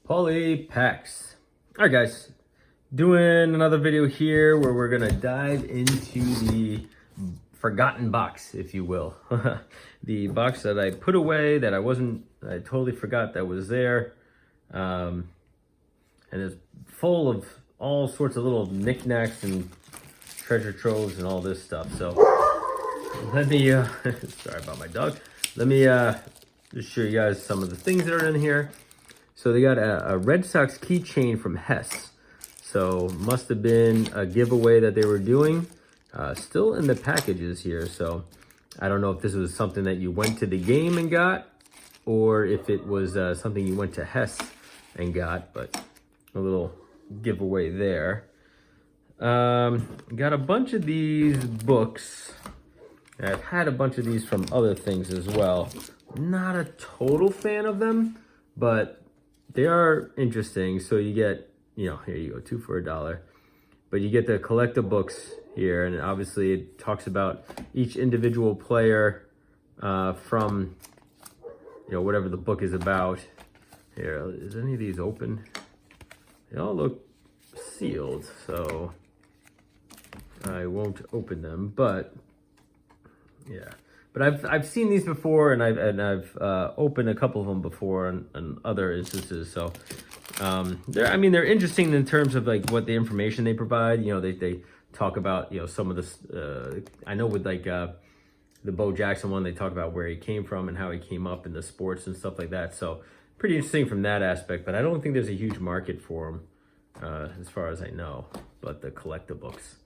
Poly packs. All right, guys, doing another video here where we're gonna dive into the forgotten box, if you will. The box that I put away that I totally forgot that was there. And it's full of all sorts of little knickknacks and treasure troves and all this stuff. So let me, sorry about my dog. Let me just show you guys some of the things that are in here. So they got a Red Sox keychain from Hess. So must have been a giveaway that they were doing. Still in the packages here. So I don't know if this was something that you went to the game and got, or if it was something you went to Hess and got, but a little giveaway there. Got a bunch of these books. I've had a bunch of these from other things as well. Not a total fan of them, but they are interesting. So you get, here you go, 2 for $1. But you get the collector books here, and obviously it talks about each individual player from, whatever the book is about. Here, is any of these open? They all look sealed, so I won't open them. But yeah, but I've seen these before, and I've opened a couple of them before on other instances. So they're interesting in terms of like what the information they provide. They talk about some of this. I know with like the Bo Jackson one, they talk about where he came from and how he came up in the sports and stuff like that. So pretty interesting from that aspect. But I don't think there's a huge market for them as far as I know. But the collector books.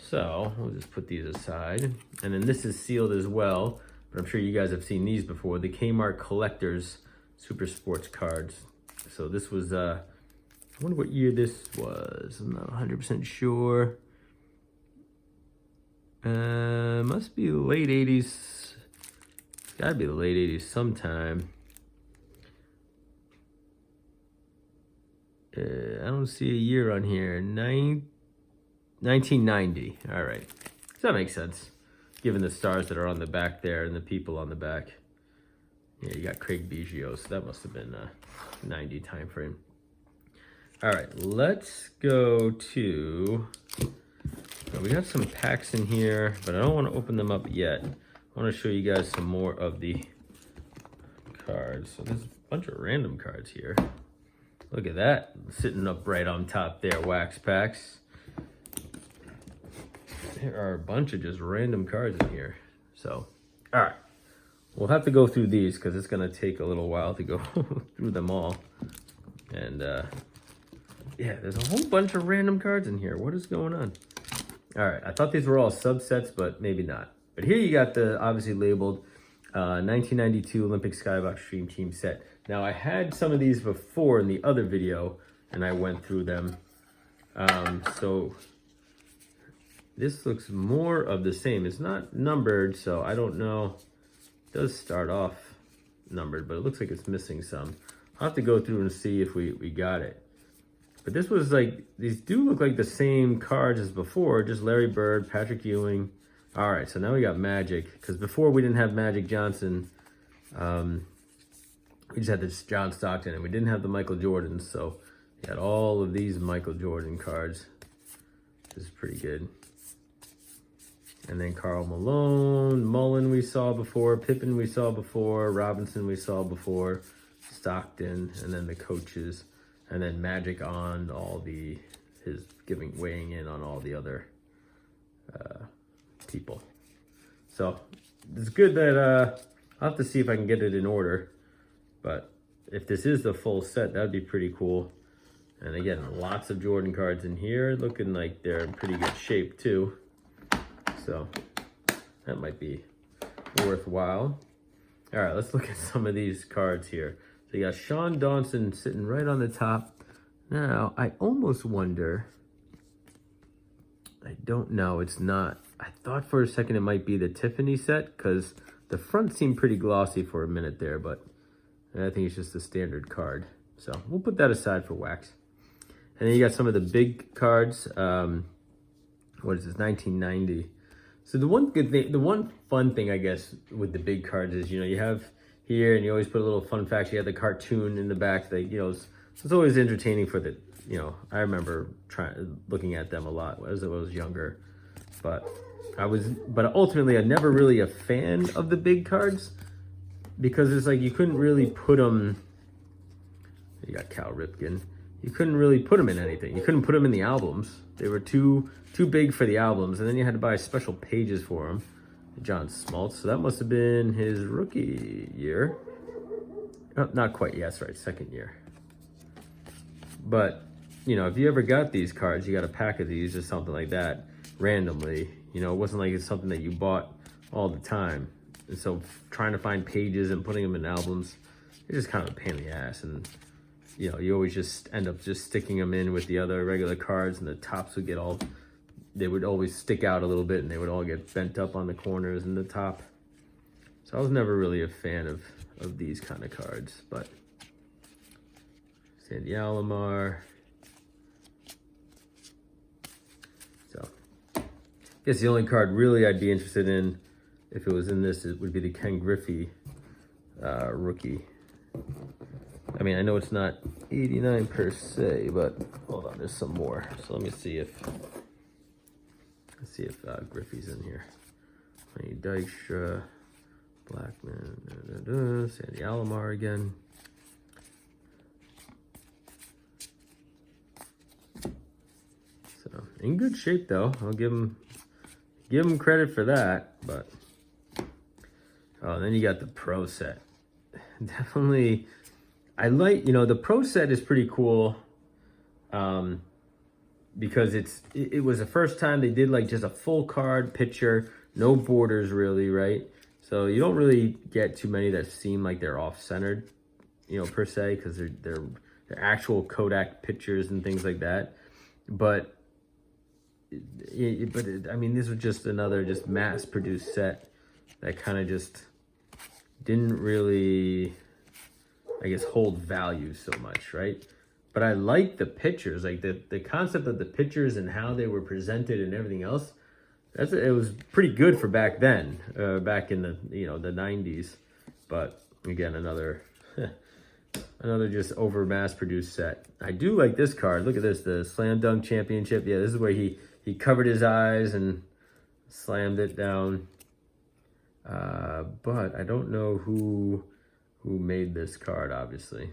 So we'll just put these aside. And then this is sealed as well, but I'm sure you guys have seen these before. The Kmart Collectors Super Sports cards. So this was, I wonder what year this was. I'm not 100% sure. Must be late 80s. It's gotta be the late 80s sometime. I don't see a year on here. 1990. All right. Does that make sense? Given the stars that are on the back there and the people on the back. Yeah, you got Craig Biggio, so that must have been a 90 time frame. All right, let's go to... we got some packs in here, but I don't want to open them up yet. I want to show you guys some more of the cards. So there's a bunch of random cards here. Look at that, sitting up right on top there, wax packs. There are a bunch of just random cards in here. So, all right. We'll have to go through these because it's going to take a little while to go through them all. And, yeah, there's a whole bunch of random cards in here. What is going on? All right. I thought these were all subsets, but maybe not. But here you got the obviously labeled 1992 Olympic Skybox Stream Team set. Now, I had some of these before in the other video, and I went through them. So... this looks more of the same. It's not numbered, so I don't know. It does start off numbered, but it looks like it's missing some. I'll have to go through and see if we got it. But this was like, these do look like the same cards as before, just Larry Bird, Patrick Ewing. All right, so now we got Magic, because before we didn't have Magic Johnson. We just had this John Stockton, and we didn't have the Michael Jordans, so we had all of these Michael Jordan cards. This is pretty good. And then Karl Malone, Mullen we saw before, Pippen we saw before, Robinson we saw before, Stockton, and then the coaches, and then Magic on all weighing in on all the other people. So it's good that I'll have to see if I can get it in order, but if this is the full set, that'd be pretty cool. And again, lots of Jordan cards in here, looking like they're in pretty good shape too. So that might be worthwhile. All right, let's look at some of these cards here. So you got Sean Dawson sitting right on the top. Now, I almost wonder, I don't know, it's not. I thought for a second it might be the Tiffany set because the front seemed pretty glossy for a minute there, but I think it's just a standard card. So we'll put that aside for wax. And then you got some of the big cards. What is this, 1990. So the one good thing, the one fun thing, I guess, with the big cards is, you have here, and you always put a little fun fact. You have the cartoon in the back, that, it's always entertaining for the, I remember looking at them a lot as I was younger, but ultimately I'm never really a fan of the big cards because it's like you couldn't really put them. You got Cal Ripken. You couldn't really put them in anything. You couldn't put them in the albums. They were too big for the albums, and then you had to buy special pages for them. John Smoltz. So that must have been his rookie year. Oh, not quite. Yeah, that's right. Second year. But, if you ever got these cards, you got a pack of these or something like that randomly. It wasn't like it's something that you bought all the time. And so trying to find pages and putting them in albums, it's just kind of a pain in the ass. And, you always just end up just sticking them in with the other regular cards, and the tops would get they would always stick out a little bit, and they would all get bent up on the corners and the top. So I was never really a fan of these kind of cards, but Sandy Alomar. So I guess the only card really I'd be interested in if it was in this, it would be the Ken Griffey rookie. I mean, I know it's not 89 per se, but hold on, there's some more. So let me see if Griffey's in here. Lenny Dykstra, Blackman, Sandy Alomar again. So in good shape though. I'll give him credit for that. But then you got the Pro set. Definitely, I like the Pro set is pretty cool. Because it was the first time they did like just a full card picture, no borders really, right? So you don't really get too many that seem like they're off-centered, per se, because they're actual Kodak pictures and things like that. But I mean, this was just another mass-produced set that kind of just didn't really, I guess, hold value so much, right? But I like the pictures, like the concept of the pictures and how they were presented and everything else. It was pretty good for back then, back in the the 90s. But again, another just over mass produced set. I do like this card. Look at this, the Slam Dunk Championship. Yeah, this is where he covered his eyes and slammed it down. But I don't know who made this card, obviously.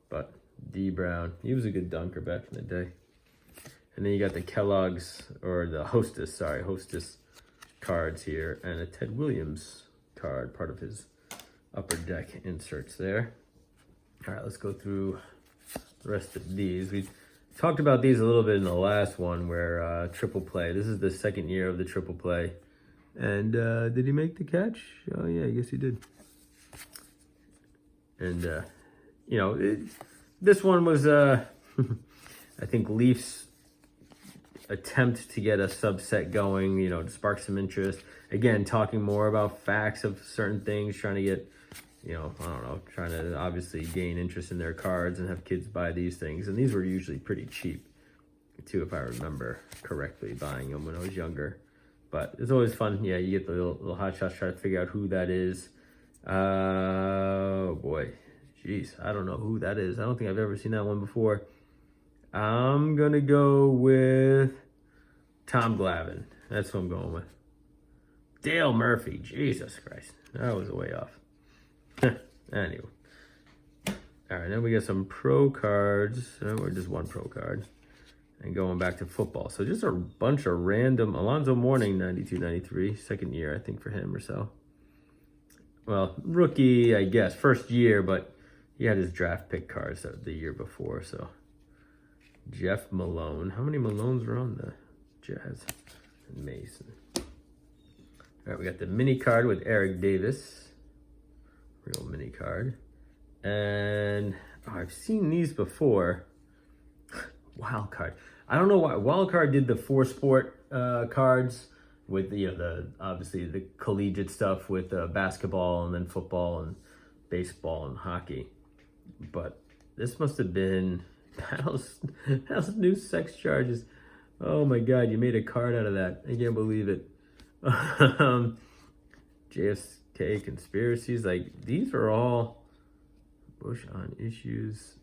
But D Brown, he was a good dunker back in the day. And then you got the Kellogg's, or the Hostess cards here, and a Ted Williams card, part of his upper deck inserts there. All right, let's go through the rest of these. We talked about these a little bit in the last one, where triple play. This is the second year of the triple play. And did he make the catch? Oh yeah, I guess he did. And this one was I think Leafs attempt to get a subset going, to spark some interest. Again, talking more about facts of certain things, trying to get, I don't know, trying to obviously gain interest in their cards and have kids buy these things. And these were usually pretty cheap too, if I remember correctly, buying them when I was younger. But it's always fun. Yeah, you get the little hot shots, try to figure out who that is. Oh boy. Jeez, I don't know who that is. I don't think I've ever seen that one before. I'm going to go with Tom Glavine. That's who I'm going with. Dale Murphy. Jesus Christ. That was way off. Anyway. All right, then we got some pro cards. Or just one pro card. And going back to football. So just a bunch of random. Alonzo Mourning, 92-93. Second year, I think, for him or so. Well, rookie, I guess. First year, but he had his draft pick cards the year before, so. Jeff Malone. How many Malones were on the Jazz? And Mason. All right, we got the mini card with Eric Davis. Real mini card. And I've seen these before. Wild card. I don't know why. Wild card did the 4-sport cards with the obviously the collegiate stuff with basketball and then football and baseball and hockey. But this must have been House new sex charges. Oh my God, you made a card out of that. I can't believe it. JFK conspiracies. Like, these are all Bush on issues.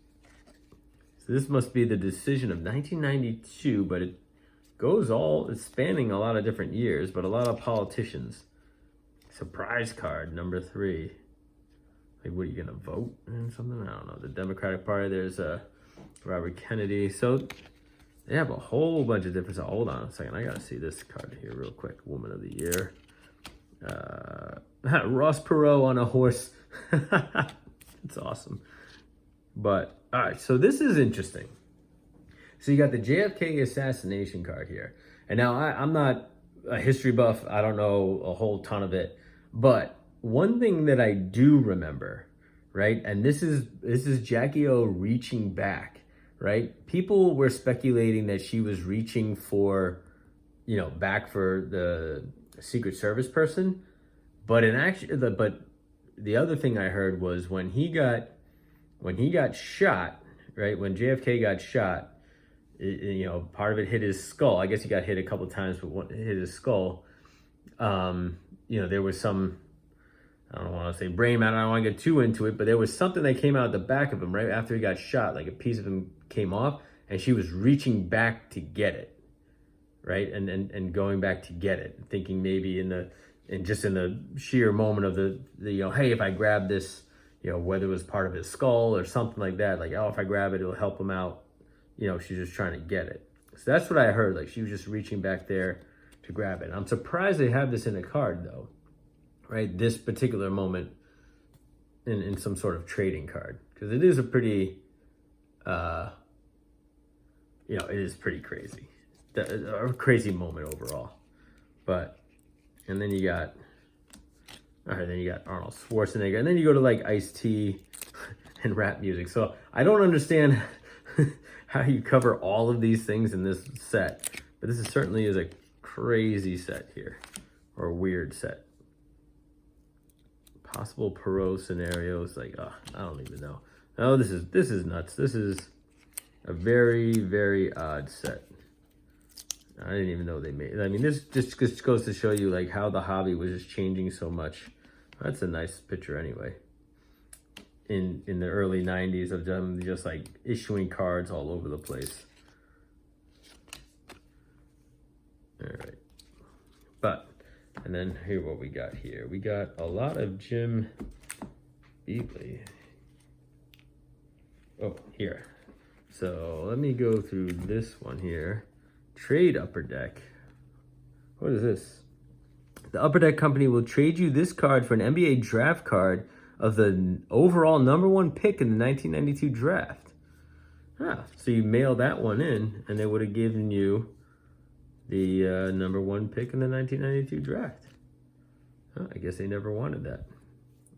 So this must be the decision of 1992, but it's spanning a lot of different years, but a lot of politicians. Surprise card, number 3. Like, what, are you gonna vote or something? I don't know. The Democratic Party, there's Robert Kennedy. So they have a whole bunch of different, so hold on a second. I gotta see this card here real quick. Woman of the Year. Ross Perot on a horse. It's awesome. But, all right, so this is interesting. So you got the JFK assassination card here. And now I'm not a history buff. I don't know a whole ton of it. But one thing that I do remember, right? And this is Jackie O reaching back, right? People were speculating that she was reaching for, back for the Secret Service person. But the other thing I heard was when he got shot, right? When JFK got shot, part of it hit his skull. I guess he got hit a couple of times, but one hit his skull. There was some, I don't want to say brain matter, I don't want to get too into it, but there was something that came out the back of him right after he got shot, like a piece of him came off, and she was reaching back to get it, right? And going back to get it, thinking maybe in the sheer moment of the hey, if I grab this, whether it was part of his skull or something like that, like, oh, if I grab it, it'll help him out. She's just trying to get it. So that's what I heard. Like, she was just reaching back there to grab it. I'm surprised they have this in a card, though, right? This particular moment in some sort of trading card, because it is a pretty, it is pretty crazy. A crazy moment overall. But, and then you got Arnold Schwarzenegger, and then you go to like Ice-T and rap music. So I don't understand how you cover all of these things in this set, but this certainly is a crazy set here, or a weird set. Possible Perot scenarios, like, I don't even know. Oh, this is nuts. This is a very, very odd set. I didn't even know they made it. I mean, this just goes to show you like how the hobby was just changing so much. That's a nice picture anyway. In the early 90s of them just like issuing cards all over the place. All right. And then here what we got here. We got a lot of Jim Beattie. Oh, here. So let me go through this one here. Trade Upper Deck. What is this? The Upper Deck company will trade you this card for an NBA draft card of the overall #1 pick in the 1992 draft. So you mail that one in, and they would have given you the #1 pick in the 1992 draft. I guess they never wanted that.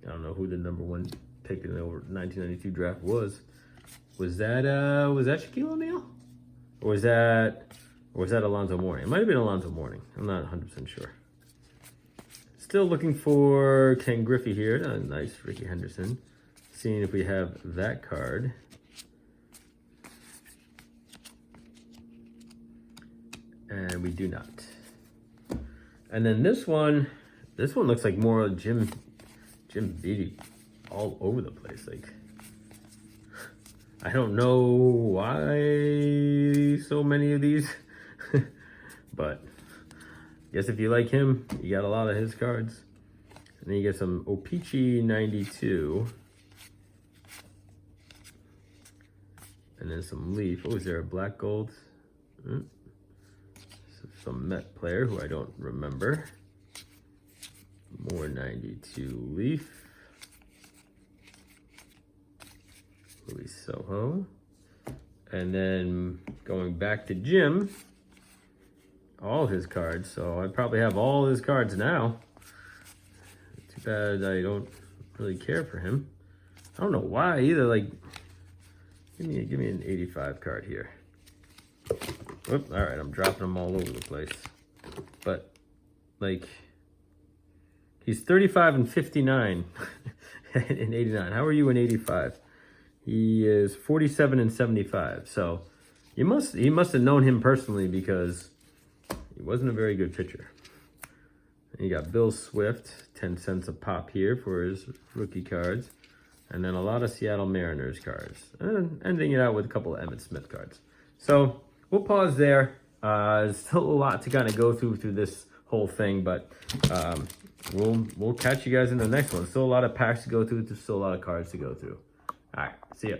I don't know who the #1 pick in the 1992 draft was. Was that Shaquille O'Neal? Or was that Alonzo Mourning? It might have been Alonzo Mourning. I'm not 100% sure. Still looking for Ken Griffey here. Nice, Ricky Henderson. Seeing if we have that card. And we do not. And then this one looks like more Jim Beattie all over the place. Like, I don't know why so many of these, but I guess if you like him, you got a lot of his cards. And then you get some O-Pee-Chee 92. And then some Leaf. Oh, is there a black gold? Some Met player who I don't remember. More 92 Leaf. Louis Soho. And then going back to Jim, all his cards. So I probably have all his cards now. Too bad I don't really care for him. I don't know why either. Like, give me an 85 card here. Whoop, all right, I'm dropping them all over the place. But, like, he's 35 and 59 in 89. How are you in 85? He is 47 and 75. So he must have known him personally, because he wasn't a very good pitcher. And you got Bill Swift, 10 cents a pop here for his rookie cards. And then a lot of Seattle Mariners cards. And ending it out with a couple of Emmitt Smith cards. So we'll pause there. There's still a lot to kind of go through this whole thing, but we'll catch you guys in the next one. Still a lot of packs to go through. There's still a lot of cards to go through. All right, see ya.